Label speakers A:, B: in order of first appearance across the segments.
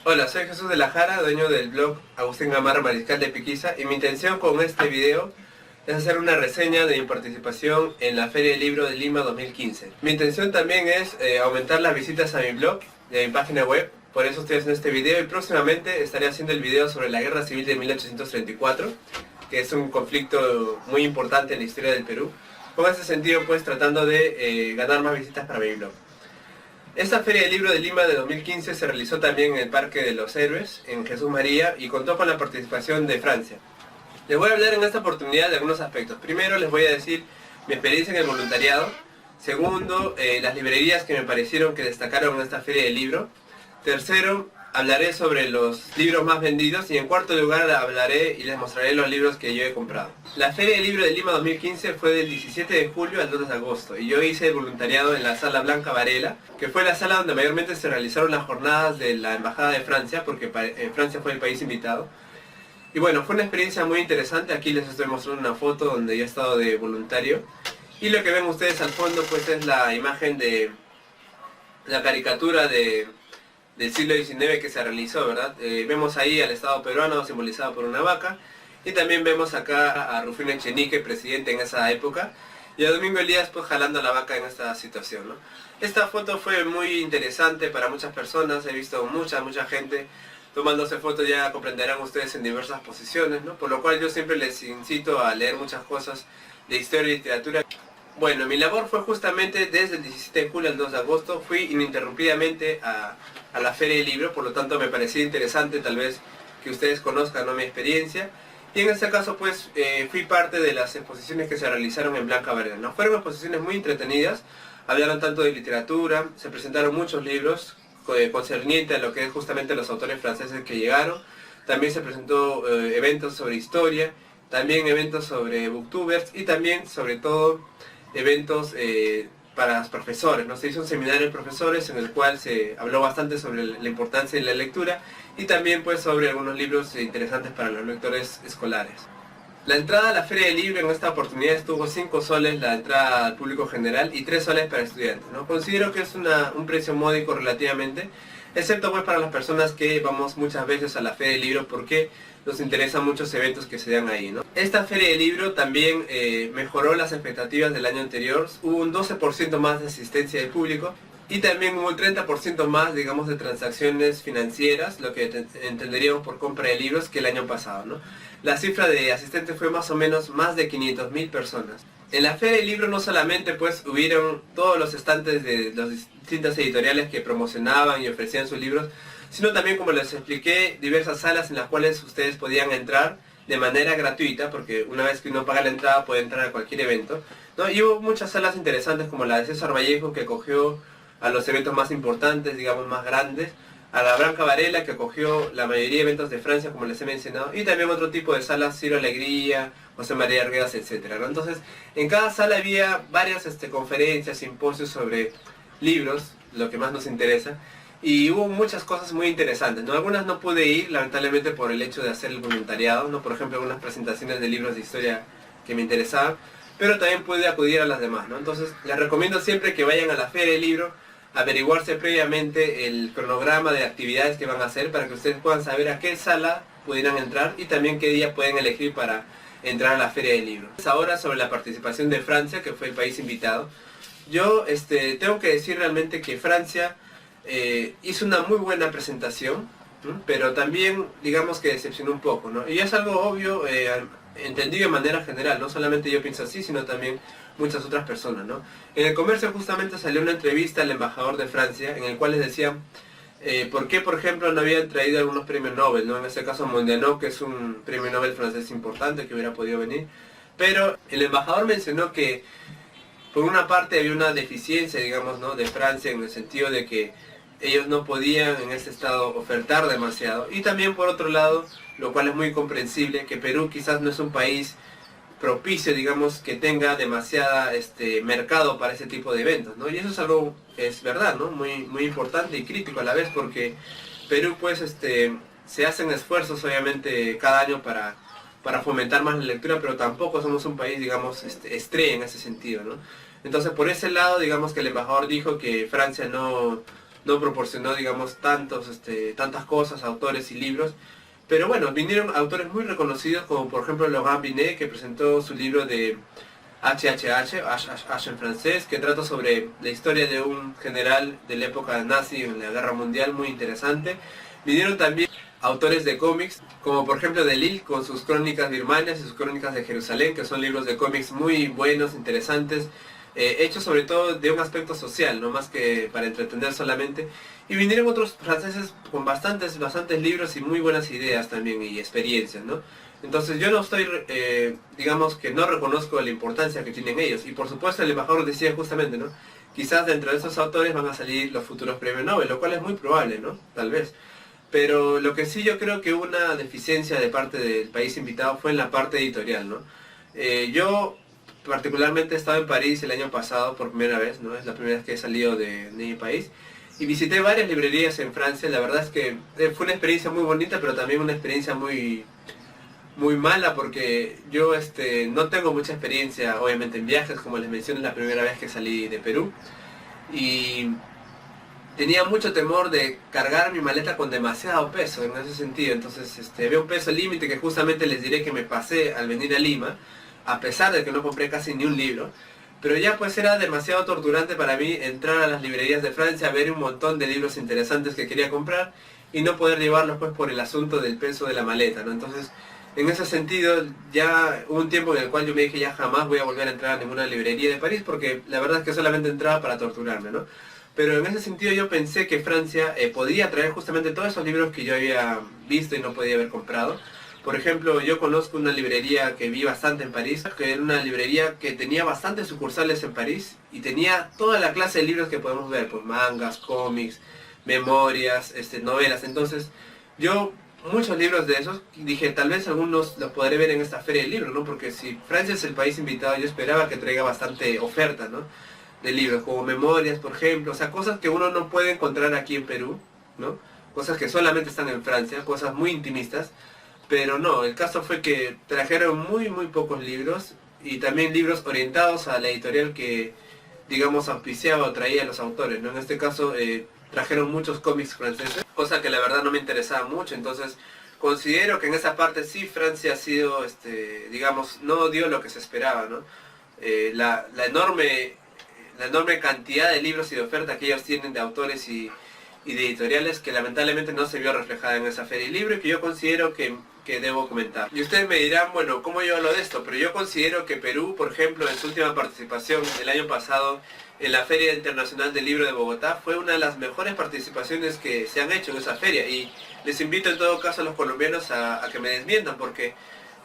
A: Hola, soy Jesús de la Jara, dueño del blog Agustín Gamarra Mariscal de Piquiza, y mi intención con este video es hacer una reseña de mi participación en la Feria del Libro de Lima 2015. Mi intención también es aumentar las visitas a mi blog y a mi página web, por eso estoy haciendo este video, y próximamente estaré haciendo el video sobre la Guerra Civil de 1834, que es un conflicto muy importante en la historia del Perú. Con ese sentido, pues tratando de ganar más visitas para mi blog. Esta Feria del Libro de Lima de 2015 se realizó también en el Parque de los Héroes, en Jesús María, y contó con la participación de Francia. Les voy a hablar en esta oportunidad de algunos aspectos. Primero les voy a decir mi experiencia en el voluntariado. Segundo, las librerías que me parecieron que destacaron en esta Feria del Libro. Tercero, hablaré sobre los libros más vendidos. Y en cuarto lugar, hablaré y les mostraré los libros que yo he comprado. La Feria del Libro de Lima 2015 fue del 17 de julio al 2 de agosto. Y yo hice el voluntariado en la Sala Blanca Varela, que fue la sala donde mayormente se realizaron las jornadas de la Embajada de Francia, porque Francia fue el país invitado. Y bueno, fue una experiencia muy interesante. Aquí les estoy mostrando una foto donde yo he estado de voluntario. Y lo que ven ustedes al fondo pues es la imagen de la caricatura del siglo XIX que se realizó, ¿verdad? Vemos ahí al Estado peruano simbolizado por una vaca. Y también vemos acá a Rufino Echenique, presidente en esa época. Y a Domingo Elías pues jalando la vaca en esta situación, ¿no? Esta foto fue muy interesante para muchas personas. He visto mucha gente tomándose fotos, ya comprenderán ustedes, en diversas posiciones, ¿no? Por lo cual yo siempre les incito a leer muchas cosas de historia y literatura. Bueno, mi labor fue justamente desde el 17 de julio al 2 de agosto. Fui ininterrumpidamente a la Feria del Libro, por lo tanto me parecía interesante tal vez que ustedes conozcan, ¿no?, mi experiencia. Y en este caso pues fui parte de las exposiciones que se realizaron en Blanca Varela, ¿no? Fueron exposiciones muy entretenidas, hablaron tanto de literatura, se presentaron muchos libros concerniente a lo que es justamente los autores franceses que llegaron. También se presentó eventos sobre historia, también eventos sobre booktubers y también sobre todo eventos para los profesores, ¿no? Se hizo un seminario de profesores en el cual se habló bastante sobre la importancia de la lectura y también pues sobre algunos libros interesantes para los lectores escolares. La entrada a la Feria del Libro en esta oportunidad estuvo 5 soles la entrada al público general y 3 soles para estudiantes, ¿no? Considero que es un precio módico relativamente, excepto pues para las personas que vamos muchas veces a la Feria del Libro porque nos interesan muchos eventos que se dan ahí, ¿no? Esta Feria del Libro también mejoró las expectativas del año anterior. Hubo un 12% más de asistencia del público y también hubo un 30% más, digamos, de transacciones financieras, lo que entenderíamos por compra de libros, que el año pasado, ¿no? La cifra de asistentes fue más o menos más de 500.000 personas. En la Feria del Libro no solamente pues hubieron todos los estantes de las distintas editoriales que promocionaban y ofrecían sus libros, sino también, como les expliqué, diversas salas en las cuales ustedes podían entrar de manera gratuita, porque una vez que uno paga la entrada puede entrar a cualquier evento, ¿no? Y hubo muchas salas interesantes como la de César Vallejo, que acogió a los eventos más importantes, digamos más grandes, a la Blanca Varela, que acogió la mayoría de eventos de Francia, como les he mencionado, y también otro tipo de salas, Ciro Alegría, José María Arguedas, etc., ¿no? Entonces, en cada sala había varias conferencias, simposios sobre libros, lo que más nos interesa, y hubo muchas cosas muy interesantes, ¿no? Algunas no pude ir, lamentablemente, por el hecho de hacer el voluntariado, ¿no? Por ejemplo, algunas presentaciones de libros de historia que me interesaban, pero también pude acudir a las demás, ¿no? Entonces, les recomiendo siempre que vayan a la Feria del Libro, averiguarse previamente el cronograma de actividades que van a hacer para que ustedes puedan saber a qué sala pudieran entrar y también qué día pueden elegir para entrar a la Feria del Libro. Ahora sobre la participación de Francia, que fue el país invitado. Yo tengo que decir realmente que Francia hizo una muy buena presentación, ¿no? Pero también digamos que decepcionó un poco, ¿no? Y es algo obvio, entendido de manera general, no solamente yo pienso así, sino también muchas otras personas, ¿no? En el Comercio justamente salió una entrevista al embajador de Francia en el cual les decían por qué, por ejemplo, no habían traído algunos premios Nobel, ¿no? En este caso Mondiano, que es un premio Nobel francés importante que hubiera podido venir, pero el embajador mencionó que por una parte había una deficiencia, digamos, ¿no?, de Francia, en el sentido de que ellos no podían en este estado ofertar demasiado, y también por otro lado, lo cual es muy comprensible, que Perú quizás no es un país propicio, digamos, que tenga demasiada mercado para ese tipo de eventos, ¿no? Y eso es algo, es verdad, ¿no?, muy importante y crítico a la vez, porque Perú pues se hacen esfuerzos obviamente cada año para fomentar más la lectura, pero tampoco somos un país, digamos, estrella en ese sentido, ¿no? Entonces por ese lado, digamos que el embajador dijo que Francia no no proporcionó, digamos, tantas cosas, autores y libros. Pero bueno, vinieron autores muy reconocidos como por ejemplo Laurent Binet, que presentó su libro de H en francés, que trata sobre la historia de un general de la época nazi en la Guerra Mundial, muy interesante. Vinieron también autores de cómics, como por ejemplo Delille con sus crónicas birmanas y sus crónicas de Jerusalén, que son libros de cómics muy buenos, interesantes, hechos sobre todo de un aspecto social, no más que para entretener solamente. Y vinieron otros franceses con bastantes libros y muy buenas ideas también y experiencias, ¿no? Entonces yo no estoy, digamos que no reconozco la importancia que tienen ellos. Y por supuesto el embajador decía justamente, ¿no? Quizás dentro de esos autores van a salir los futuros premios Nobel, lo cual es muy probable, ¿no? Tal vez. Pero lo que sí yo creo que una deficiencia de parte del país invitado fue en la parte editorial, ¿no? Yo particularmente he estado en París el año pasado por primera vez, ¿no? Es la primera vez que he salido de mi país. Y visité varias librerías en Francia. La verdad es que fue una experiencia muy bonita, pero también una experiencia muy mala, porque yo no tengo mucha experiencia obviamente en viajes, como les mencioné, la primera vez que salí de Perú. Y tenía mucho temor de cargar mi maleta con demasiado peso en ese sentido. Entonces había un peso límite que justamente les diré que me pasé al venir a Lima, a pesar de que no compré casi ni un libro. Pero ya pues era demasiado torturante para mí entrar a las librerías de Francia, ver un montón de libros interesantes que quería comprar y no poder llevarlos pues por el asunto del peso de la maleta, ¿no? Entonces, en ese sentido, ya hubo un tiempo en el cual yo me dije ya jamás voy a volver a entrar a ninguna librería de París, porque la verdad es que solamente entraba para torturarme, ¿no? Pero en ese sentido yo pensé que Francia podía traer justamente todos esos libros que yo había visto y no podía haber comprado. Por ejemplo, yo conozco una librería que vi bastante en París, que era una librería que tenía bastantes sucursales en París y tenía toda la clase de libros que podemos ver, pues mangas, cómics, memorias, novelas. Entonces, yo muchos libros de esos, dije, tal vez algunos los podré ver en esta feria del libro, ¿no? Porque si Francia es el país invitado, yo esperaba que traiga bastante oferta, ¿no? De libros, como memorias, por ejemplo, o sea, cosas que uno no puede encontrar aquí en Perú, ¿no? Cosas que solamente están en Francia, cosas muy intimistas. Pero no, el caso fue que trajeron muy pocos libros y también libros orientados a la editorial que, digamos, auspiciaba o traía a los autores, ¿no? En este caso trajeron muchos cómics franceses, cosa que la verdad no me interesaba mucho. Entonces considero que en esa parte sí Francia ha sido, digamos, no dio lo que se esperaba, ¿no? La enorme cantidad de libros y de oferta que ellos tienen de autores y de editoriales, que lamentablemente no se vio reflejada en esa feria del libro, y que yo considero que debo comentar. Y ustedes me dirán, bueno, ¿cómo yo hablo de esto? Pero yo considero que Perú, por ejemplo, en su última participación el año pasado en la Feria Internacional del Libro de Bogotá, fue una de las mejores participaciones que se han hecho en esa feria. Y les invito en todo caso a los colombianos a que me desmientan, porque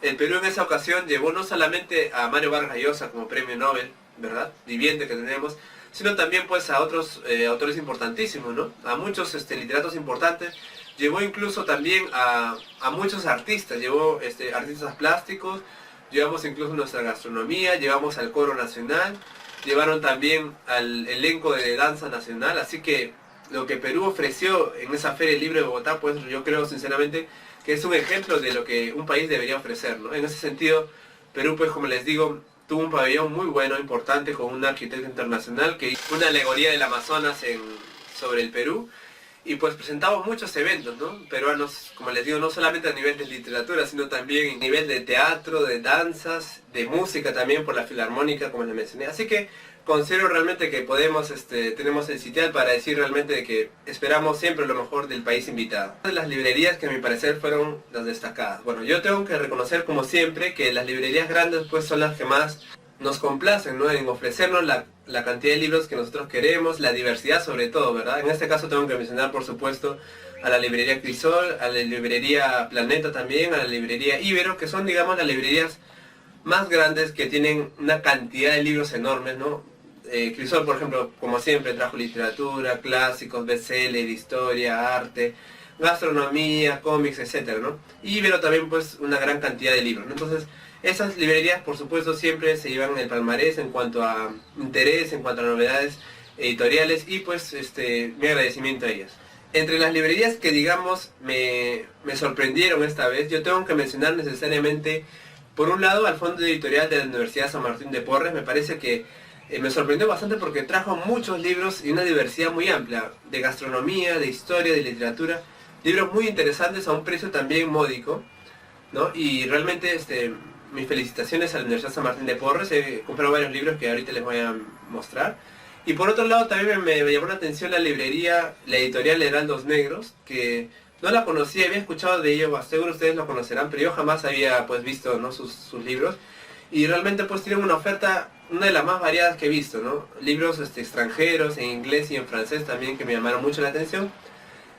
A: el Perú en esa ocasión llevó no solamente a Mario Vargas Llosa como premio Nobel, ¿verdad? Viviente que tenemos, sino también pues a otros autores importantísimos, ¿no? A muchos literatos importantes. Llevó incluso también a muchos artistas, llevó artistas plásticos, llevamos incluso nuestra gastronomía, llevamos al coro nacional, llevaron también al elenco de danza nacional. Así que lo que Perú ofreció en esa Feria del Libro de Bogotá, pues yo creo sinceramente que es un ejemplo de lo que un país debería ofrecer, ¿no? En ese sentido, Perú, pues como les digo, tuvo un pabellón muy bueno, importante, con un arquitecto internacional que hizo una alegoría del Amazonas sobre el Perú. Y pues presentamos muchos eventos, ¿no? Peruanos, como les digo, no solamente a nivel de literatura, sino también a nivel de teatro, de danzas, de música también por la Filarmónica, como les mencioné. Así que considero realmente que podemos, tenemos el sitial para decir realmente que esperamos siempre lo mejor del país invitado. Las librerías que a mi parecer fueron las destacadas. Bueno, yo tengo que reconocer como siempre que las librerías grandes pues son las que más nos complacen, ¿no? En ofrecernos la cantidad de libros que nosotros queremos, la diversidad sobre todo, ¿verdad? En este caso tengo que mencionar, por supuesto, a la librería Crisol, a la librería Planeta también, a la librería Ibero, que son, digamos, las librerías más grandes que tienen una cantidad de libros enormes, ¿no? Crisol, por ejemplo, como siempre, trajo literatura, clásicos, bestseller, historia, arte, gastronomía, cómics, etcétera, ¿no? Y Ibero también, pues, una gran cantidad de libros, ¿no? Entonces, esas librerías, por supuesto, siempre se llevan el palmarés en cuanto a interés, en cuanto a novedades editoriales, y pues mi agradecimiento a ellas. Entre las librerías que, digamos, me sorprendieron esta vez, yo tengo que mencionar necesariamente, por un lado, al Fondo Editorial de la Universidad San Martín de Porres. Me parece que me sorprendió bastante porque trajo muchos libros y una diversidad muy amplia, de gastronomía, de historia, de literatura, libros muy interesantes a un precio también módico, ¿no? Y realmente mis felicitaciones a la Universidad San Martín de Porres. He comprado varios libros que ahorita les voy a mostrar. Y por otro lado también me llamó la atención la librería, la editorial Heraldos Negros, que no la conocía, había escuchado de ello, seguro ustedes lo conocerán, pero yo jamás había pues visto, ¿no?, sus libros. Y realmente pues tienen una oferta, una de las más variadas que he visto, ¿no? Libros extranjeros, en inglés y en francés también, que me llamaron mucho la atención.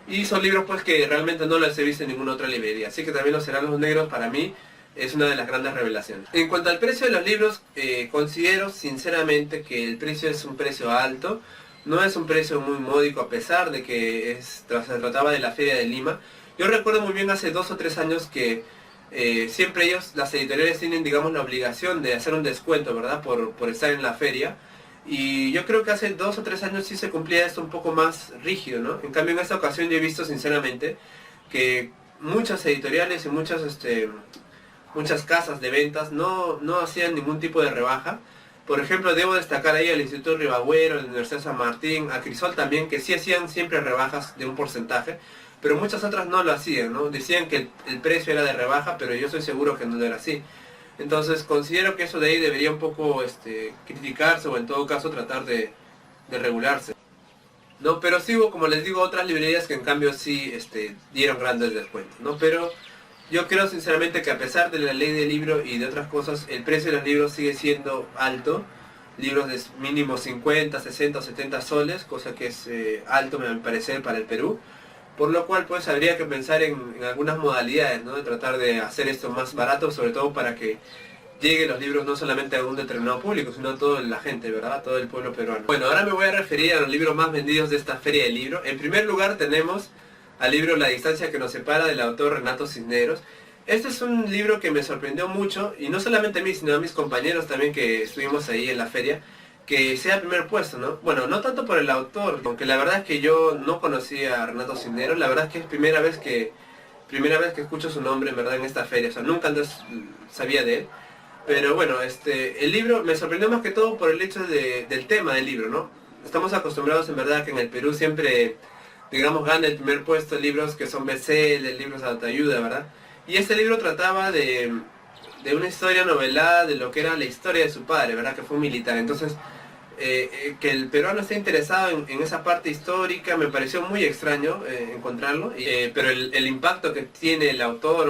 A: Y son libros pues que realmente no los he visto en ninguna otra librería. Así que también los Heraldos Negros para mí es una de las grandes revelaciones. En cuanto al precio de los libros, considero sinceramente que el precio es un precio alto. No es un precio muy módico a pesar de que se trataba de la Feria de Lima. Yo recuerdo muy bien hace 2 o 3 años que siempre ellos, las editoriales, tienen, digamos, la obligación de hacer un descuento, ¿verdad? Por estar en la feria. Y yo creo que hace 2 o 3 años sí se cumplía esto un poco más rígido, ¿no? En cambio en esta ocasión yo he visto sinceramente que muchas editoriales y muchas casas de ventas no hacían ningún tipo de rebaja. Por ejemplo, debo destacar ahí al Instituto Ribagüero, a la Universidad San Martín, a Crisol también, que sí hacían siempre rebajas de un porcentaje, pero muchas otras no lo hacían, ¿no? Decían que el precio era de rebaja, pero yo estoy seguro que no era así. Entonces considero que eso de ahí debería un poco criticarse, o en todo caso tratar de regularse. No, pero sí hubo, como les digo, otras librerías que en cambio sí dieron grandes descuentos, ¿no? Pero yo creo sinceramente que a pesar de la ley del libro y de otras cosas, el precio de los libros sigue siendo alto. Libros de mínimo 50, 60 o 70 soles, cosa que es alto, me parece, para el Perú. Por lo cual pues habría que pensar en algunas modalidades, ¿no? De tratar de hacer esto más barato, sobre todo para que lleguen los libros no solamente a un determinado público, sino a toda la gente, ¿verdad? A todo el pueblo peruano. Bueno, ahora me voy a referir a los libros más vendidos de esta feria del libro. En primer lugar tenemos al libro La distancia que nos separa, del autor Renato Cisneros. Este es un libro que me sorprendió mucho, y no solamente a mí, sino a mis compañeros también que estuvimos ahí en la feria, que sea primer puesto, ¿no? Bueno, no tanto por el autor, aunque la verdad es que yo no conocía a Renato Cisneros. La verdad es que es primera vez que escucho su nombre, en verdad, en esta feria. O sea, nunca antes sabía de él. Pero bueno, el libro me sorprendió más que todo por el hecho del tema del libro, ¿no? Estamos acostumbrados en verdad que en el Perú siempre, digamos, gana el primer puesto libros que son bestsellers, libros de autoayuda, ¿verdad? Y este libro trataba de una historia novelada de lo que era la historia de su padre, ¿verdad? Que fue un militar. Entonces, que el peruano esté interesado en esa parte histórica me pareció muy extraño encontrarlo, pero el impacto que tiene el autor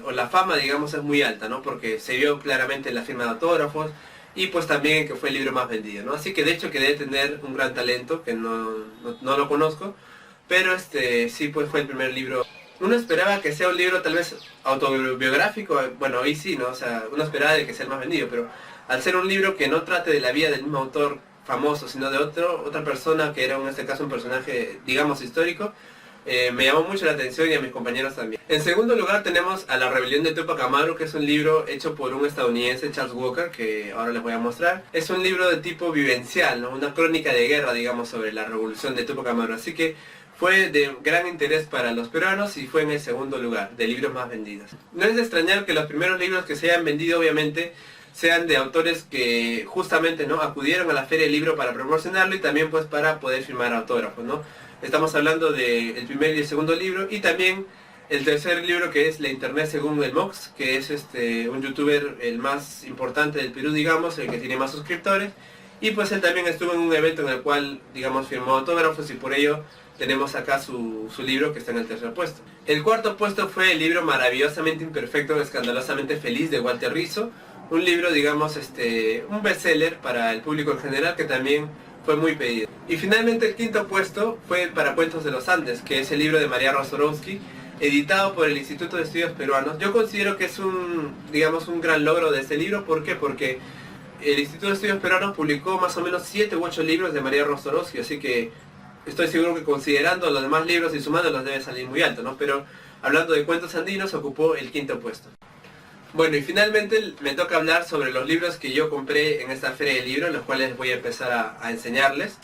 A: o la fama, digamos, es muy alta, ¿no? Porque se vio claramente en la firma de autógrafos y pues también que fue el libro más vendido, ¿no? Así que de hecho que debe tener un gran talento, que no lo conozco, pero sí pues fue el primer libro. Uno esperaba que sea un libro tal vez autobiográfico, bueno, ahí sí, ¿no? O sea, uno esperaba de que sea el más vendido, pero al ser un libro que no trate de la vida del mismo autor famoso, sino de otra persona que era en este caso un personaje, digamos, histórico, me llamó mucho la atención, y a mis compañeros también. En segundo lugar tenemos a La rebelión de Tupac Amaru, que es un libro hecho por un estadounidense, Charles Walker, que ahora les voy a mostrar. Es un libro de tipo vivencial, ¿no? Una crónica de guerra, digamos, sobre la revolución de Tupac Amaru. Así que fue de gran interés para los peruanos y fue en el segundo lugar de libros más vendidos. No es de extrañar que los primeros libros que se hayan vendido, obviamente, sean de autores que justamente, ¿no?, acudieron a la Feria del Libro para promocionarlo, y también pues para poder firmar autógrafos, ¿no? Estamos hablando del primer y el segundo libro, y también el tercer libro, que es La Internet según el Mox, que es un youtuber el más importante del Perú, digamos, el que tiene más suscriptores, y pues él también estuvo en un evento en el cual, digamos, firmó autógrafos, y por ello tenemos acá su libro, que está en el tercer puesto. El cuarto puesto fue el libro Maravillosamente Imperfecto, Escandalosamente Feliz, de Walter Rizzo. Un libro, digamos, un bestseller para el público en general, que también fue muy pedido. Y finalmente el quinto puesto fue Para Cuentos de los Andes, que es el libro de María Rosorowski, editado por el Instituto de Estudios Peruanos. Yo considero que es un gran logro de este libro. ¿Por qué? Porque el Instituto de Estudios Peruanos publicó más o menos 7 u 8 libros de María Rosorowski, así que estoy seguro que, considerando los demás libros y sumándolos, debe salir muy alto, ¿no? Pero hablando de cuentos andinos, ocupó el quinto puesto. Bueno, y finalmente me toca hablar sobre los libros que yo compré en esta feria de libros, los cuales voy a empezar a enseñarles.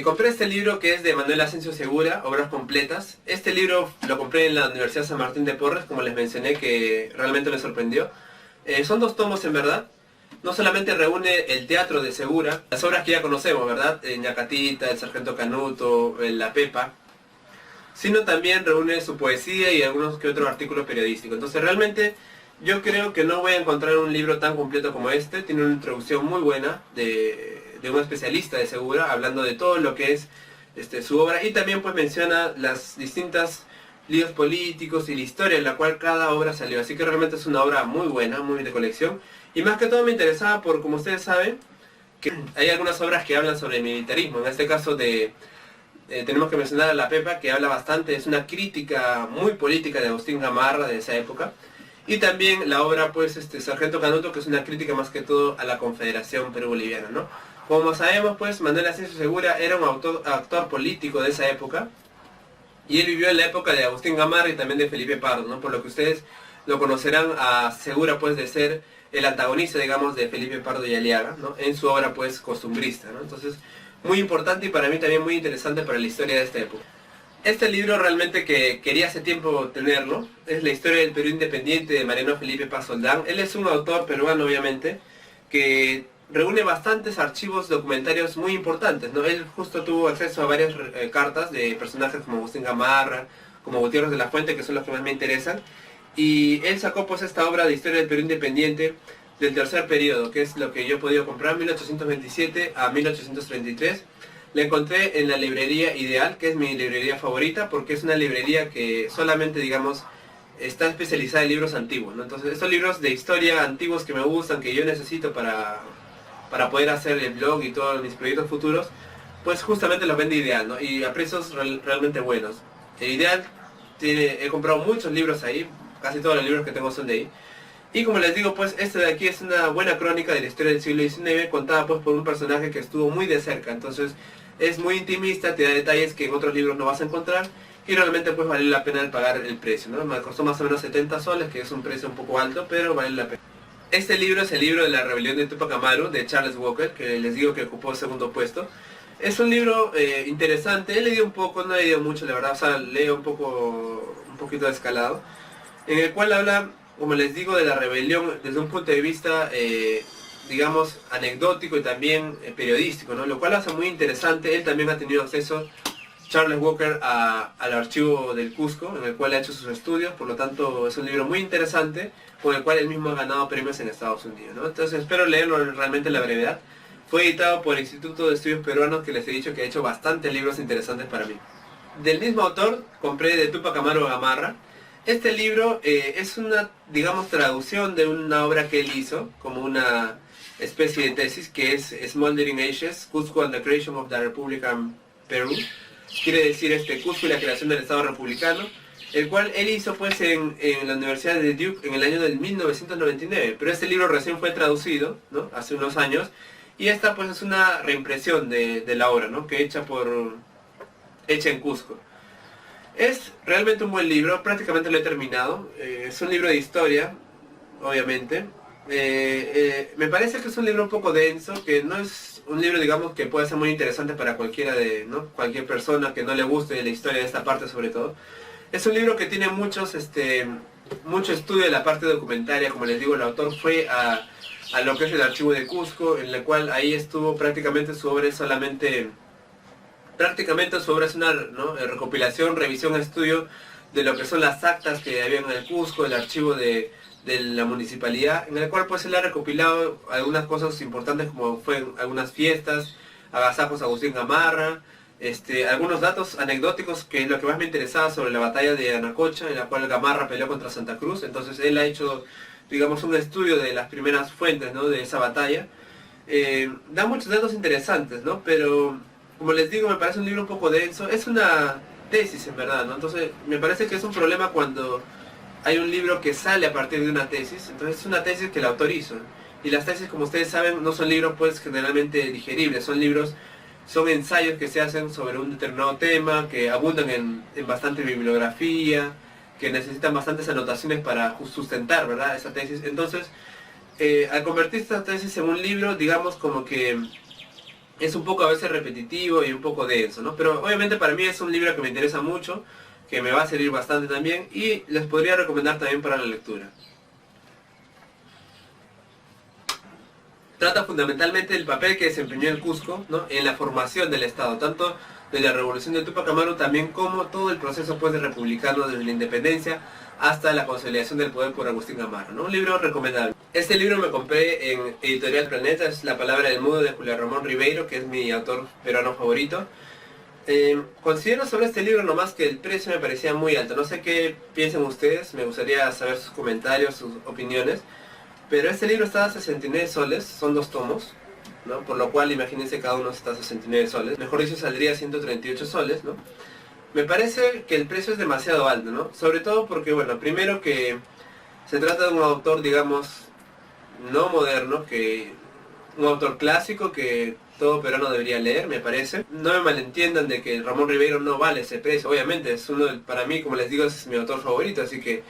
A: Compré este libro, que es de Manuel Asensio Segura, Obras Completas. Este libro lo compré en la Universidad San Martín de Porres, como les mencioné, que realmente me sorprendió. Son 2 tomos en verdad. no solamente reúne el teatro de Segura, las obras que ya conocemos, ¿verdad? Ñacatita, El Sargento Canuto, La Pepa, sino también reúne su poesía y algunos que otros artículos periodísticos. Entonces realmente yo creo que no voy a encontrar un libro tan completo como este. Tiene una introducción muy buena de un especialista de Segura, hablando de todo lo que es su obra, y también pues menciona las distintas líos políticos y la historia en la cual cada obra salió. Así que realmente es una obra muy buena, muy de colección. Y más que todo me interesaba por, como ustedes saben, que hay algunas obras que hablan sobre el militarismo. En este caso tenemos que mencionar a La Pepa, que habla bastante, es una crítica muy política de Agustín Gamarra de esa época. Y también la obra, pues, Sargento Canuto, que es una crítica más que todo a la Confederación Perú-Boliviana, ¿no? Como sabemos, pues, Manuel Ascencio Segura era un actor político de esa época, y él vivió en la época de Agustín Gamarra y también de Felipe Pardo, ¿no? Por lo que ustedes lo conocerán a Segura, pues, de ser el antagonista, digamos, de Felipe Pardo y Aliaga, ¿no? En su obra, pues, costumbrista, ¿no? Entonces, muy importante y para mí también muy interesante para la historia de esta época. Este libro realmente que quería hace tiempo tenerlo, es La historia del Perú independiente de Mariano Felipe Paz Soldán. Él es un autor peruano, obviamente, que reúne bastantes archivos documentarios muy importantes, ¿no? Él justo tuvo acceso a varias cartas de personajes como Agustín Gamarra, como Gutiérrez de la Fuente, que son los que más me interesan, y él sacó pues esta obra de historia del Perú independiente del tercer periodo, que es lo que yo he podido comprar, 1827 a 1833. La encontré en la librería Ideal, que es mi librería favorita, porque es una librería que solamente, digamos, está especializada en libros antiguos, ¿no? Entonces, estos libros de historia antiguos que me gustan, que yo necesito para poder hacer el blog y todos mis proyectos futuros, pues justamente los vende Ideal, ¿no? Y a precios realmente buenos. Ideal he comprado muchos libros ahí, casi todos los libros que tengo son de ahí. Y como les digo, pues este de aquí es una buena crónica de la historia del siglo XIX, contada pues por un personaje que estuvo muy de cerca. Entonces es muy intimista, te da detalles que en otros libros no vas a encontrar, y realmente pues vale la pena el pagar el precio, ¿no? Me costó más o menos 70 soles, que es un precio un poco alto, pero vale la pena. Este libro es el libro de la rebelión de Tupac Amaru, de Charles Walker, que les digo que ocupó el segundo puesto. Es un libro interesante. He leído un poco, no he leído mucho, la verdad, o sea, leo un poquito de escalado, en el cual habla, como les digo, de la rebelión desde un punto de vista, digamos, anecdótico y también periodístico, ¿no? Lo cual hace muy interesante. Él también ha tenido acceso, Charles Walker, al archivo del Cusco, en el cual ha hecho sus estudios, por lo tanto es un libro muy interesante, con el cual él mismo ha ganado premios en Estados Unidos, ¿no? Entonces espero leerlo realmente en la brevedad. Fue editado por el Instituto de Estudios Peruanos, que les he dicho que ha hecho bastantes libros interesantes para mí. Del mismo autor compré de Tupac Amaru Gamarra. Este libro es una, digamos, traducción de una obra que él hizo, como una especie de tesis, que es Smoldering Ashes, Cusco and the Creation of the Republican Peru. Quiere decir Cusco y la creación del Estado republicano, el cual él hizo pues en la Universidad de Duke en el año del 1999. Pero este libro recién fue traducido, ¿no? Hace unos años, y esta pues es una reimpresión de la obra, ¿no? Que hecha en Cusco. Es realmente un buen libro, prácticamente lo he terminado. Es un libro de historia, obviamente. Me parece que es un libro un poco denso, que no es un libro, digamos, que puede ser muy interesante para cualquier persona que no le guste la historia de esta parte, sobre todo. Es un libro que tiene mucho estudio de la parte documentaria. Como les digo, el autor fue a lo que es el archivo de Cusco, en el cual ahí estuvo prácticamente su obra es una, ¿no?, recopilación, revisión, estudio de lo que son las actas que había en el Cusco, el archivo de la municipalidad, en el cual pues él ha recopilado algunas cosas importantes, como fue algunas fiestas, agasajos a Agustín Gamarra, algunos datos anecdóticos, que es lo que más me interesaba, sobre la batalla de Anacocha, en la cual Gamarra peleó contra Santa Cruz. Entonces él ha hecho, digamos, un estudio de las primeras fuentes, ¿no?, de esa batalla. Da muchos datos interesantes, ¿no? Pero como les digo, me parece un libro un poco denso. Es una tesis, en verdad, ¿no? Entonces me parece que es un problema cuando hay un libro que sale a partir de una tesis. Entonces es una tesis que el autor hizo, y las tesis, como ustedes saben, no son libros pues generalmente digeribles. Son ensayos que se hacen sobre un determinado tema, que abundan en bastante bibliografía, que necesitan bastantes anotaciones para sustentar, ¿verdad?, esa tesis. Entonces al convertir esta tesis en un libro, digamos, como que es un poco a veces repetitivo y un poco denso, ¿no? Pero obviamente para mí es un libro que me interesa mucho, que me va a servir bastante también, y les podría recomendar también para la lectura. trata fundamentalmente del papel que desempeñó el Cusco, ¿no?, en la formación del Estado, tanto de la revolución de Tupac Amaru también como todo el proceso pues de republicano desde la independencia hasta la consolidación del poder por Agustín Gamarra, ¿no? Un libro recomendable. Este libro me compré en Editorial Planeta, es La palabra del mudo de Julián Ramón Ribeiro, que es mi autor peruano favorito. Considero sobre este libro nomás que el precio me parecía muy alto, no sé qué piensan ustedes, me gustaría saber sus comentarios, sus opiniones, pero este libro está a 69 soles, son 2 tomos, ¿no? Por lo cual imagínense cada uno está a 69 soles, mejor dicho saldría 138 soles, ¿no? Me parece que el precio es demasiado alto, ¿no? Sobre todo porque, bueno, primero que se trata de un autor, digamos, no moderno, que un autor clásico que todo peruano debería leer, me parece. No me malentiendan de que Ramón Ribeiro no vale ese precio, obviamente es uno, para mí, como les digo, es mi autor favorito, así que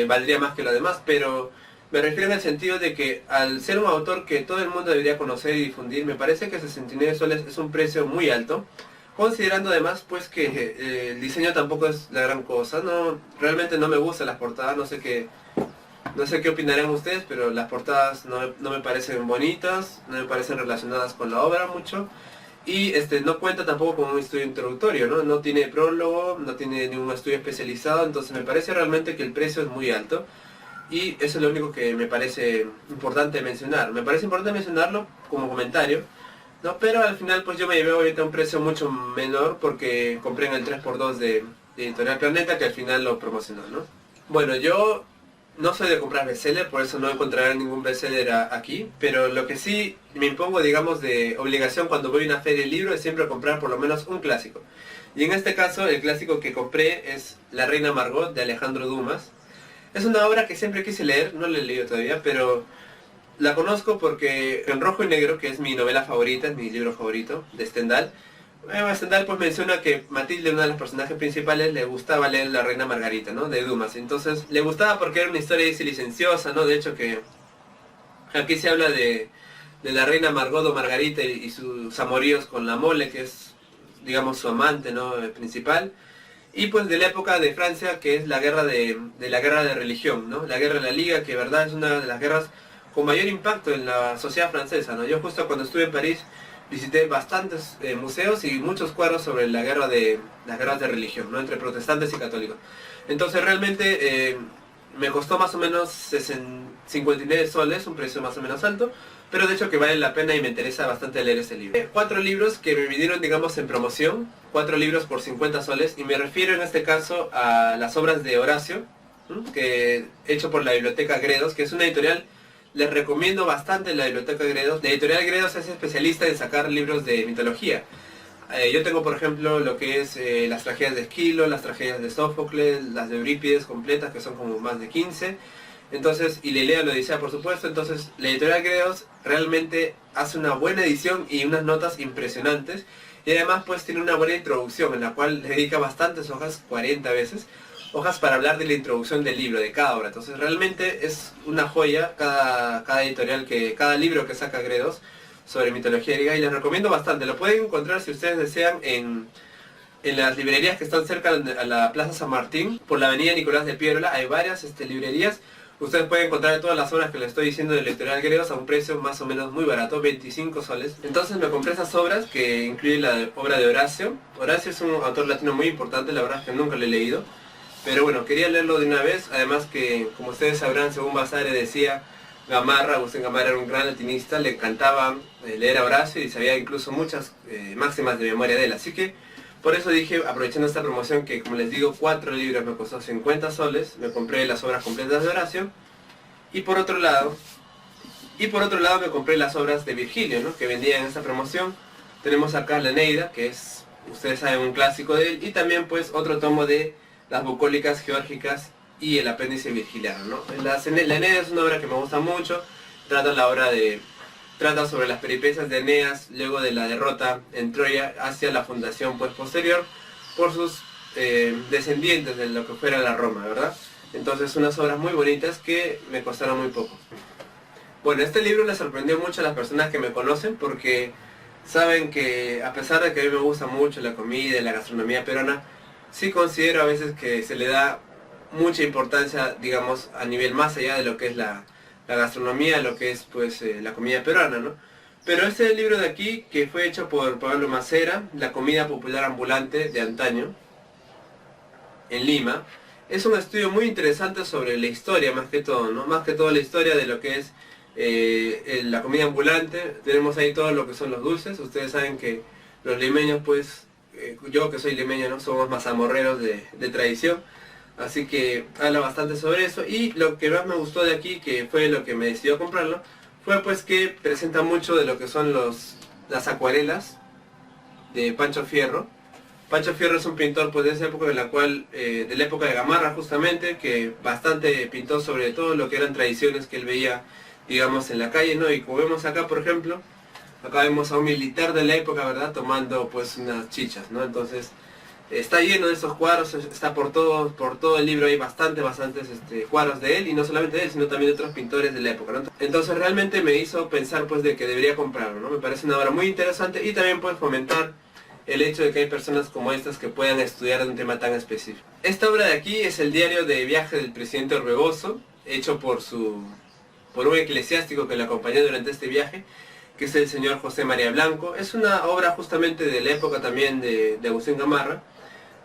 A: valdría más que lo demás, pero me refiero en el sentido de que al ser un autor que todo el mundo debería conocer y difundir, me parece que 69 soles es un precio muy alto, considerando además pues que el diseño tampoco es la gran cosa, no, realmente no me gustan las portadas, no sé qué opinarán ustedes, pero las portadas no me parecen bonitas, no me parecen relacionadas con la obra mucho, y no cuenta tampoco con un estudio introductorio, ¿no? No tiene prólogo, no tiene ningún estudio especializado, entonces me parece realmente que el precio es muy alto, y eso es lo único que me parece importante mencionar. Me parece importante mencionarlo como comentario, ¿no? Pero al final pues yo me llevé ahorita un precio mucho menor porque compré en el 3x2 de Editorial Planeta, que al final lo promocionó, ¿no? Bueno, yo no soy de comprar bestseller, por eso no encontrarán ningún bestseller aquí, pero lo que sí me impongo, digamos, de obligación cuando voy a una feria de libros es siempre comprar por lo menos un clásico. Y en este caso el clásico que compré es La Reina Margot de Alejandro Dumas. Es una obra que siempre quise leer, no la he leído todavía, pero la conozco porque En Rojo y Negro, que es mi novela favorita, es mi libro favorito de Stendhal, Stendhal pues menciona que Matilde, una de las personajes principales, le gustaba leer La Reina Margarita, ¿no?, de Dumas. Entonces le gustaba porque era una historia dice licenciosa, ¿no? De hecho que aquí se habla de la reina Margot o Margarita y sus amoríos con la Mole, que es, digamos, su amante, ¿no?, principal. Y pues de la época de Francia, que es la guerra de la guerra de religión, ¿no? La guerra de la Liga, que de verdad es una de las guerras con mayor impacto en la sociedad francesa, ¿no? Yo justo cuando estuve en París visité bastantes museos y muchos cuadros sobre las guerras de religión, ¿no?, entre protestantes y católicos. Entonces realmente me costó más o menos 59 soles, un precio más o menos alto, pero de hecho que vale la pena y me interesa bastante leer ese libro. 4 libros que me vinieron, digamos, en promoción, 4 libros por 50 soles, y me refiero en este caso a las obras de Horacio, que hecho por la Biblioteca Gredos, que es una editorial. Les recomiendo bastante la Biblioteca Gredos. La editorial Gredos es especialista en sacar libros de mitología. Yo tengo por ejemplo lo que es las tragedias de Esquilo, las tragedias de Sófocles, las de Eurípides completas, que son como más de 15. Entonces, y la Ilíada y la Odisea por supuesto. Entonces la editorial Gredos realmente hace una buena edición y unas notas impresionantes. Y además pues tiene una buena introducción en la cual le dedica bastantes hojas, 40 veces. Hojas para hablar de la introducción del libro, de cada obra. Entonces realmente es una joya cada editorial, cada libro que saca Gredos sobre mitología griega, y les recomiendo bastante. Lo pueden encontrar si ustedes desean en las librerías que están cerca a la Plaza San Martín, por la avenida Nicolás de Piérola. Hay varias librerías. Ustedes pueden encontrar todas las obras que les estoy diciendo de la editorial Gredos a un precio más o menos muy barato, 25 soles. Entonces me compré esas obras que incluyen la obra de Horacio. Horacio es un autor latino muy importante, la verdad es que nunca lo he leído. Pero bueno, quería leerlo de una vez, además que, como ustedes sabrán, según Vasari decía, Agustín Gamarra era un gran latinista, le encantaba leer a Horacio y sabía incluso muchas máximas de memoria de él. Así que, por eso dije, aprovechando esta promoción, que como les digo, 4 libros me costó 50 soles, me compré las obras completas de Horacio, y por otro lado me compré las obras de Virgilio, ¿no?, que vendía en esta promoción. Tenemos acá la Eneida, que es, ustedes saben, un clásico de él, y también pues otro tomo de Las bucólicas geórgicas y el apéndice virgiliano, ¿no? La Eneida es una obra que me gusta mucho. Trata sobre las peripecias de Eneas luego de la derrota en Troya hacia la fundación pues posterior por sus descendientes de lo que fuera la Roma, ¿verdad? Entonces unas obras muy bonitas que me costaron muy poco. Bueno, este libro le sorprendió mucho a las personas que me conocen porque saben que a pesar de que a mí me gusta mucho la comida y la gastronomía peruana, sí considero a veces que se le da mucha importancia, digamos, a nivel más allá de lo que es la la gastronomía, lo que es pues la comida peruana, ¿no? Pero este libro de aquí, que fue hecho por Pablo Macera, La comida popular ambulante de antaño, en Lima, es un estudio muy interesante sobre la historia, más que todo, ¿no? Más que todo la historia de lo que es la comida ambulante. Tenemos ahí todo lo que son los dulces. Ustedes saben que los limeños, pues, yo que soy limeño, ¿no? Somos mazamorreros de tradición. Así que habla bastante sobre eso. Y lo que más me gustó de aquí, que fue lo que me decidió comprarlo, fue pues que presenta mucho de lo que son las acuarelas de Pancho Fierro. Pancho Fierro es un pintor pues de esa época, de la época de Gamarra justamente, que bastante pintó sobre todo lo que eran tradiciones que él veía, digamos, en la calle, ¿no? Y como vemos acá, por ejemplo, acá vemos a un militar de la época, ¿verdad? Tomando pues unas chichas, ¿no? Entonces, está lleno de esos cuadros, está por todo el libro, hay bastantes cuadros de él, y no solamente de él, sino también de otros pintores de la época, ¿no? Entonces realmente me hizo pensar pues de que debería comprarlo, ¿no? Me parece una obra muy interesante y también puede fomentar el hecho de que hay personas como estas que puedan estudiar un tema tan específico. Esta obra de aquí es el diario de viaje del presidente Orbegoso, hecho por un eclesiástico que le acompañó durante este viaje, que es el señor José María Blanco. Es una obra justamente de la época también de Agustín Gamarra,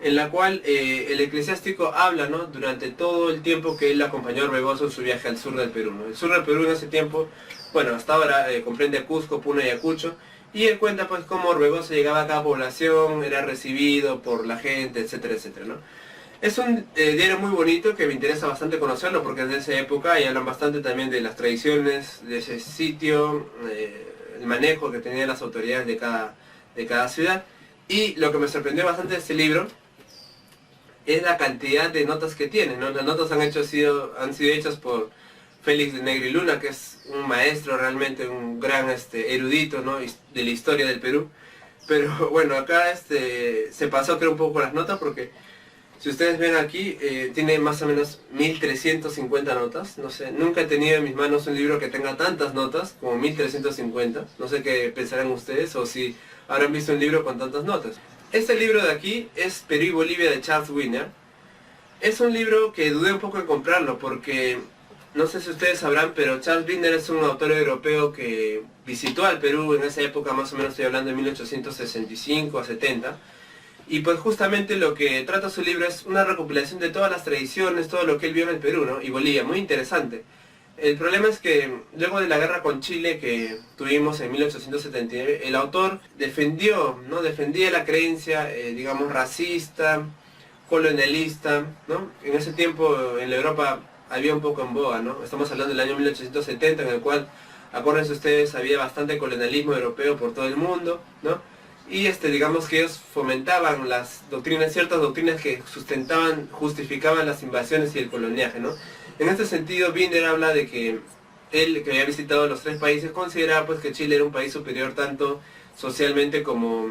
A: en la cual el eclesiástico habla, ¿no? Durante todo el tiempo que él acompañó a Orbegoso en su viaje al sur del Perú, ¿no? El sur del Perú en ese tiempo, bueno, hasta ahora comprende Cusco, Puno y Ayacucho, y él cuenta pues cómo Orbegoso llegaba a cada población, era recibido por la gente, etcétera, etcétera, ¿no? Es un diario muy bonito que me interesa bastante conocerlo porque es de esa época y hablan bastante también de las tradiciones de ese sitio, el manejo que tenían las autoridades de cada ciudad. Y lo que me sorprendió bastante de este libro es la cantidad de notas que tiene, ¿no? Las notas han sido hechas por Félix de Negri Luna, que es un maestro realmente, un gran erudito, ¿no? De la historia del Perú. Pero bueno, acá se pasó creo un poco con las notas porque si ustedes ven aquí, tiene más o menos 1350 notas. No sé, nunca he tenido en mis manos un libro que tenga tantas notas como 1350. No sé qué pensarán ustedes o si habrán visto un libro con tantas notas. Este libro de aquí es Perú y Bolivia de Charles Wiener. Es un libro que dudé un poco en comprarlo porque no sé si ustedes sabrán, pero Charles Wiener es un autor europeo que visitó al Perú en esa época, más o menos estoy hablando de 1865 a 70. Y pues justamente lo que trata su libro es una recopilación de todas las tradiciones, todo lo que él vio en el Perú, ¿no? Y Bolivia, muy interesante. El problema es que luego de la guerra con Chile que tuvimos en 1879, el autor defendía la creencia, digamos, racista, colonialista, ¿no? En ese tiempo en la Europa había un poco en boga, ¿no? Estamos hablando del año 1870, en el cual, acuérdense ustedes, había bastante colonialismo europeo por todo el mundo, ¿no? Y digamos que ellos fomentaban ciertas doctrinas que justificaban las invasiones y el coloniaje, ¿no? En este sentido, Binder habla de que él, que había visitado los tres países, consideraba pues que Chile era un país superior tanto socialmente como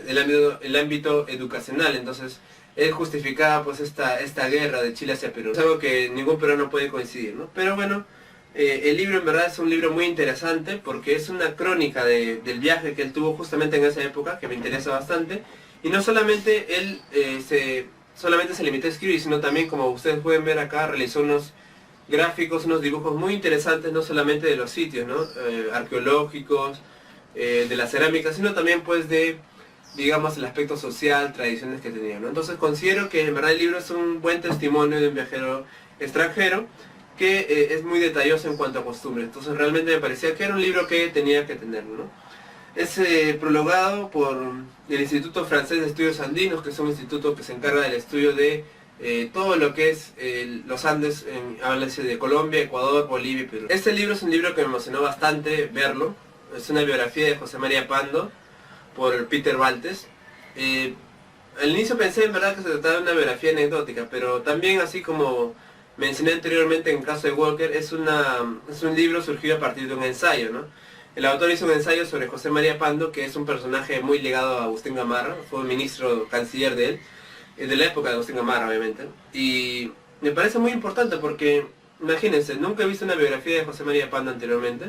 A: el ámbito educacional. Entonces, él justificaba pues esta guerra de Chile hacia Perú. Es algo que ningún peruano puede coincidir, ¿no? Pero bueno, el libro en verdad es un libro muy interesante porque es una crónica del viaje que él tuvo justamente en esa época, que me interesa bastante. Y no solamente él solamente se limitó a escribir, sino también, como ustedes pueden ver acá, realizó unos gráficos, unos dibujos muy interesantes, no solamente de los sitios, ¿no? Arqueológicos, de la cerámica, sino también pues digamos, el aspecto social, tradiciones que tenía, ¿no? Entonces considero que en verdad el libro es un buen testimonio de un viajero extranjero que es muy detalloso en cuanto a costumbres. Entonces realmente me parecía que era un libro que tenía que tenerlo, ¿no? Es prologado por el Instituto Francés de Estudios Andinos, que es un instituto que se encarga del estudio de todo lo que es los Andes, háblase de Colombia, Ecuador, Bolivia y Perú. Este libro es un libro que me emocionó bastante verlo. Es una biografía de José María Pando por Peter Baltes. Al inicio pensé en verdad que se trataba de una biografía anecdótica, pero también, así como mencioné anteriormente en el caso de Walker, es un libro surgido a partir de un ensayo, ¿no? El autor hizo un ensayo sobre José María Pando, que es un personaje muy ligado a Agustín Gamarra, fue un ministro canciller de él, de la época de Agustín Gamarra obviamente, y me parece muy importante porque, imagínense, nunca he visto una biografía de José María Pando anteriormente.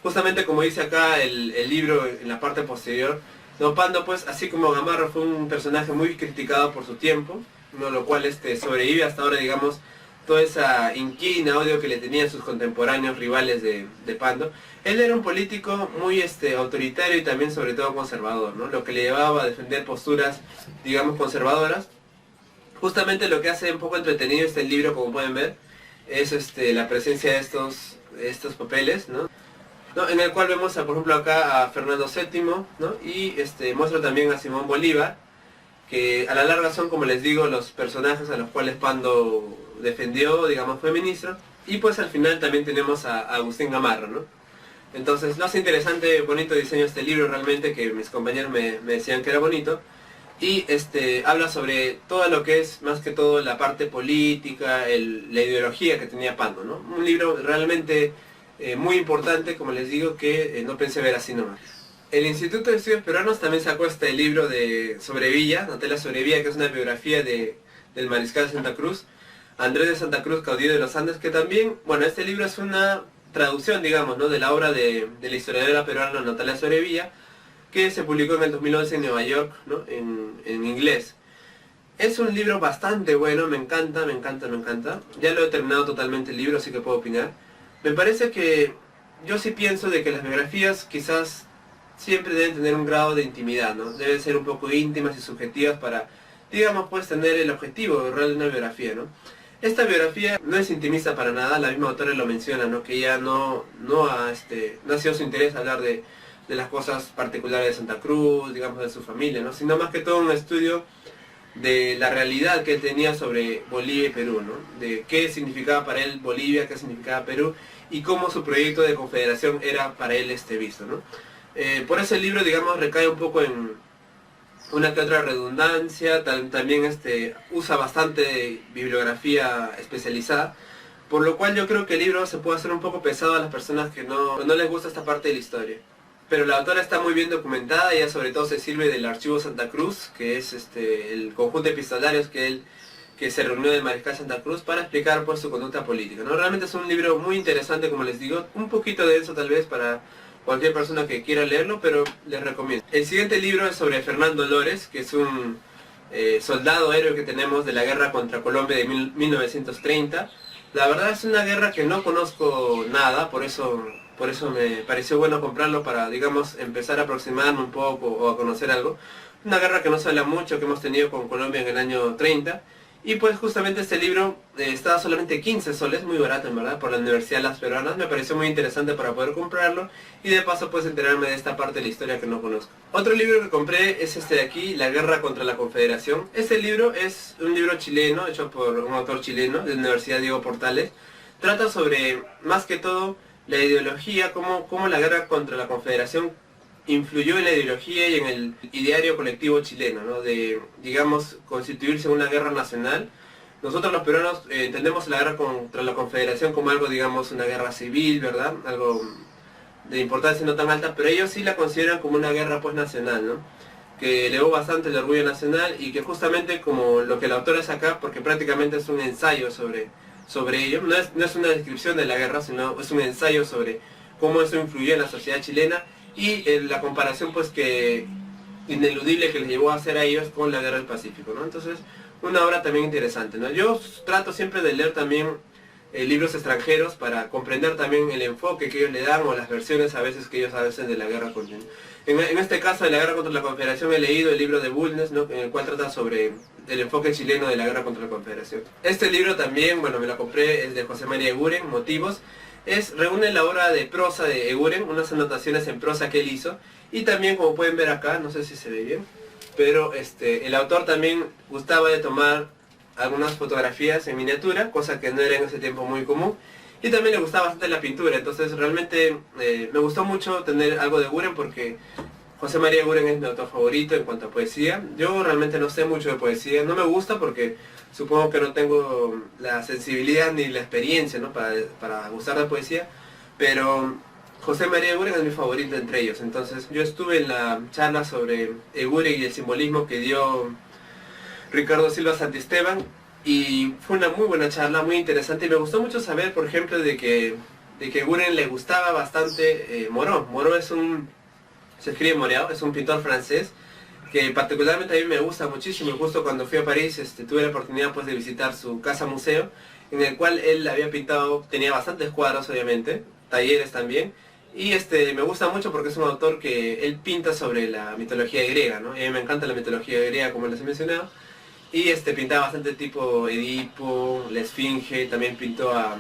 A: Justamente como dice acá el libro en la parte posterior, ¿no? Pando pues, así como Gamarra, fue un personaje muy criticado por su tiempo, ¿no? Lo cual sobrevive hasta ahora, digamos, toda esa inquina odio que le tenían sus contemporáneos rivales de Pando. Él era un político muy autoritario y también sobre todo conservador, ¿no? Lo que le llevaba a defender posturas, digamos, conservadoras. Justamente lo que hace un poco entretenido este libro, como pueden ver, es la presencia de estos papeles, ¿no? En el cual vemos, por ejemplo, acá a Fernando VII, ¿no? Y muestra también a Simón Bolívar, que a la larga son, como les digo, los personajes a los cuales Pando defendió, digamos, fue ministro. Y pues al final también tenemos a Agustín Gamarra, ¿no? Entonces lo hace interesante, bonito diseño este libro realmente, que mis compañeros me decían que era bonito. Y habla sobre todo lo que es, más que todo, la parte política, la ideología que tenía Pando, ¿no? Un libro realmente muy importante, como les digo, que no pensé ver así nomás. El Instituto de Estudios Peruanos también sacó este libro de Sobrevilla, Natela Sobrevilla, que es una biografía del mariscal de Santa Cruz, Andrés de Santa Cruz, caudillo de los Andes, que también, bueno, este libro es una traducción, digamos, ¿no?, de la obra de la historiadora peruana Natalia Sobrevilla, que se publicó en el 2011 en Nueva York, ¿no?, en inglés. Es un libro bastante bueno, me encanta, me encanta, me encanta. Ya lo he terminado totalmente el libro, así que puedo opinar. Me parece que yo sí pienso de que las biografías quizás siempre deben tener un grado de intimidad, ¿no? Deben ser un poco íntimas y subjetivas para, digamos, pues tener el objetivo real de una biografía, ¿no? Esta biografía no es intimista para nada, la misma autora lo menciona, ¿no?, que ella no ha sido su interés hablar de las cosas particulares de Santa Cruz, digamos, de su familia, ¿no?, sino más que todo un estudio de la realidad que él tenía sobre Bolivia y Perú, ¿no?, de qué significaba para él Bolivia, qué significaba Perú, y cómo su proyecto de confederación era para él visto, ¿no? Por eso el libro, digamos, recae un poco en una que otra redundancia, también usa bastante bibliografía especializada, por lo cual yo creo que el libro se puede hacer un poco pesado a las personas que no les gusta esta parte de la historia. Pero la autora está muy bien documentada, ella sobre todo se sirve del Archivo Santa Cruz, que es el conjunto de epistolarios que se reunió del Mariscal Santa Cruz para explicar pues su conducta política, ¿no? Realmente es un libro muy interesante, como les digo, un poquito denso tal vez para cualquier persona que quiera leerlo, pero les recomiendo. El siguiente libro es sobre Fernando Lores, que es un soldado héroe que tenemos de la guerra contra Colombia de 1930. La verdad es una guerra que no conozco nada, por eso me pareció bueno comprarlo para, digamos, empezar a aproximarme un poco o a conocer algo. Una guerra que no se habla mucho, que hemos tenido con Colombia en el año 30. Y pues justamente este libro estaba solamente 15 soles, muy barato en verdad, por la Universidad de Las Peruanas. Me pareció muy interesante para poder comprarlo y de paso pues enterarme de esta parte de la historia que no conozco. Otro libro que compré es este de aquí, La Guerra contra la Confederación. Este libro es un libro chileno, hecho por un autor chileno de la Universidad Diego Portales. Trata sobre, más que todo, la ideología, cómo la guerra contra la Confederación influyó en la ideología y en el ideario colectivo chileno, ¿no?, de, digamos, constituirse una guerra nacional. Nosotros los peruanos entendemos la guerra contra la Confederación como algo, digamos, una guerra civil, ¿verdad?, algo de importancia no tan alta, pero ellos sí la consideran como una guerra pues nacional, ¿no?, que elevó bastante el orgullo nacional y que justamente como lo que la autora es acá, porque prácticamente es un ensayo sobre ello, no es una descripción de la guerra, sino es un ensayo sobre cómo eso influyó en la sociedad chilena y la comparación pues que ineludible que les llevó a hacer a ellos con la Guerra del Pacífico, ¿no? Entonces, una obra también interesante, ¿no? Yo trato siempre de leer también libros extranjeros para comprender también el enfoque que ellos le dan o las versiones a veces que ellos hacen de la guerra contra... En este caso de la guerra contra la Confederación he leído el libro de Bulnes, ¿no?, en el cual trata sobre el enfoque chileno de la guerra contra la Confederación. Este libro también, bueno, me lo compré, es de José María Eguren, Motivos. Reúne la obra de prosa de Eguren, unas anotaciones en prosa que él hizo, y también, como pueden ver acá, no sé si se ve bien, pero el autor también gustaba de tomar algunas fotografías en miniatura, cosa que no era en ese tiempo muy común, y también le gustaba bastante la pintura. Entonces realmente me gustó mucho tener algo de Eguren porque José María Eguren es mi autor favorito en cuanto a poesía. Yo realmente no sé mucho de poesía, no me gusta porque supongo que no tengo la sensibilidad ni la experiencia, ¿no?, para gustar de poesía, pero José María Eguren es mi favorito entre ellos. Entonces yo estuve en la charla sobre Eguren y el simbolismo que dio Ricardo Silva Santisteban y fue una muy buena charla, muy interesante, y me gustó mucho saber, por ejemplo, de que Eguren le gustaba bastante Moreau. Moreau se escribe Moreau, es un pintor francés que particularmente a mí me gusta muchísimo. Justo cuando fui a París tuve la oportunidad pues de visitar su casa museo en el cual él había pintado, tenía bastantes cuadros obviamente, talleres también, y me gusta mucho porque es un autor que él pinta sobre la mitología griega, ¿no? Y a mí me encanta la mitología griega, como les he mencionado, y pintaba bastante tipo Edipo, la Esfinge, también pintó a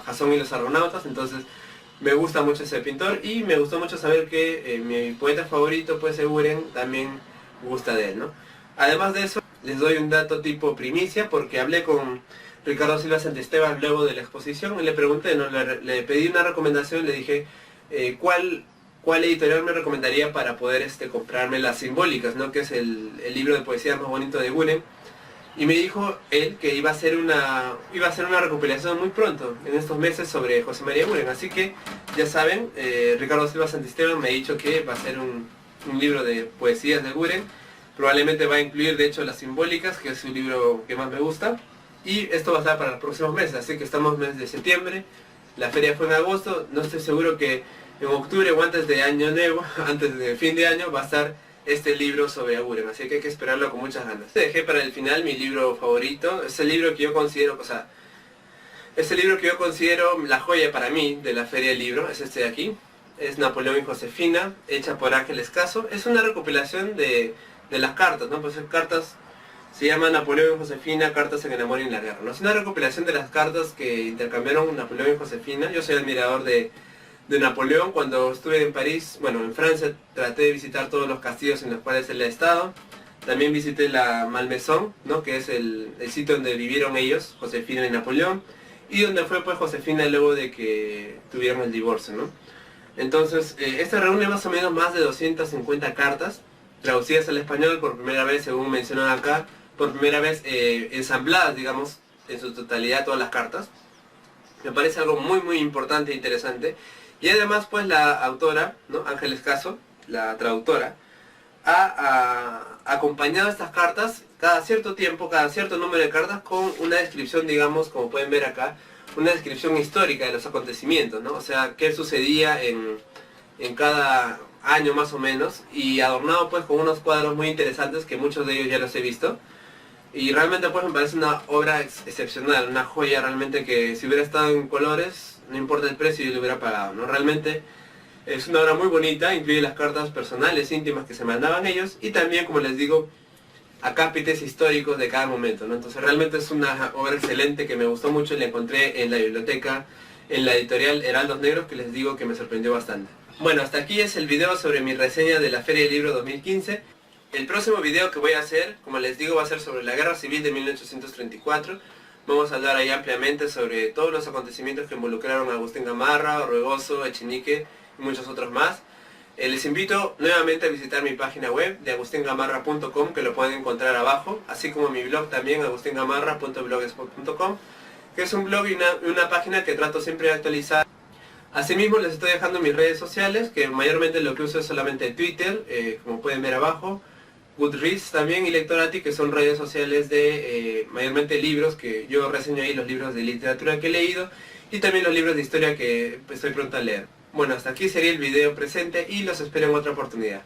A: Jasón y los Argonautas, entonces me gusta mucho ese pintor y me gustó mucho saber que mi poeta favorito, pues Eguren, también gusta de él, ¿no? Además de eso, les doy un dato tipo primicia porque hablé con Ricardo Silva Santisteban luego de la exposición y le pregunté, ¿no? Le pedí una recomendación, le dije cuál editorial me recomendaría para poder comprarme las simbólicas, ¿no? Que es el libro de poesía más bonito de Eguren. Y me dijo él que iba a hacer una recopilación muy pronto, en estos meses, sobre José María Eguren. Así que, ya saben, Ricardo Silva Santisteban me ha dicho que va a ser un libro de poesías de Eguren. Probablemente va a incluir, de hecho, las simbólicas, que es su libro que más me gusta. Y esto va a estar para los próximos meses, así que estamos en el mes de septiembre. La feria fue en agosto, no estoy seguro que en octubre o antes de año nuevo, antes de fin de año, va a estar este libro sobre Eguren, así que hay que esperarlo con muchas ganas. Dejé para el final mi libro favorito, es el libro que yo considero, la joya para mí de la Feria del Libro, es este de aquí. Es Napoleón y Josefina, hecha por Ángel Escaso. Es una recopilación de las cartas, ¿no? Pues cartas, se llama Napoleón y Josefina, cartas en el amor y en la guerra, ¿no? Es una recopilación de las cartas que intercambiaron Napoleón y Josefina. Yo soy admirador de Napoleón. Cuando estuve en París, bueno, en Francia, traté de visitar todos los castillos en los cuales él ha estado. También visité la Malmaison, ¿no? Que es el sitio donde vivieron ellos, Josefina y Napoleón, y donde fue pues Josefina luego de que tuvieron el divorcio, ¿no? Entonces, esta reúne más o menos más de 250 cartas, traducidas al español por primera vez, según mencionan acá, por primera vez ensambladas, digamos, en su totalidad todas las cartas. Me parece algo muy muy importante e interesante. Y además pues la autora, ¿no? Ángel Escaso, la traductora, ha acompañado estas cartas cada cierto tiempo, cada cierto número de cartas, con una descripción, digamos, como pueden ver acá, una descripción histórica de los acontecimientos, ¿no? O sea, qué sucedía en cada año más o menos, y adornado pues con unos cuadros muy interesantes que muchos de ellos ya los he visto. Y realmente pues me parece una obra excepcional, una joya realmente que si hubiera estado en colores, no importa el precio, yo lo hubiera pagado, ¿no? Realmente es una obra muy bonita, incluye las cartas personales, íntimas que se mandaban ellos, y también, como les digo, acápites históricos de cada momento, ¿no? Entonces realmente es una obra excelente que me gustó mucho y la encontré en la biblioteca, en la editorial Heraldos Negros, que les digo que me sorprendió bastante. Bueno, hasta aquí es el video sobre mi reseña de la Feria del Libro 2015. El próximo video que voy a hacer, como les digo, va a ser sobre la Guerra Civil de 1834. Vamos a hablar ahí ampliamente sobre todos los acontecimientos que involucraron a Agustín Gamarra, Orbegoso, Echenique y muchos otros más. Les invito nuevamente a visitar mi página web de agustingamarra.com, que lo pueden encontrar abajo, así como mi blog también, agustingamarra.blogspot.com, que es un blog y una página que trato siempre de actualizar. Asimismo les estoy dejando mis redes sociales, que mayormente lo que uso es solamente Twitter, como pueden ver abajo, Goodreads también y Lectorati, que son redes sociales de mayormente libros, que yo reseño ahí los libros de literatura que he leído, y también los libros de historia que estoy pronto a leer. Bueno, hasta aquí sería el video presente y los espero en otra oportunidad.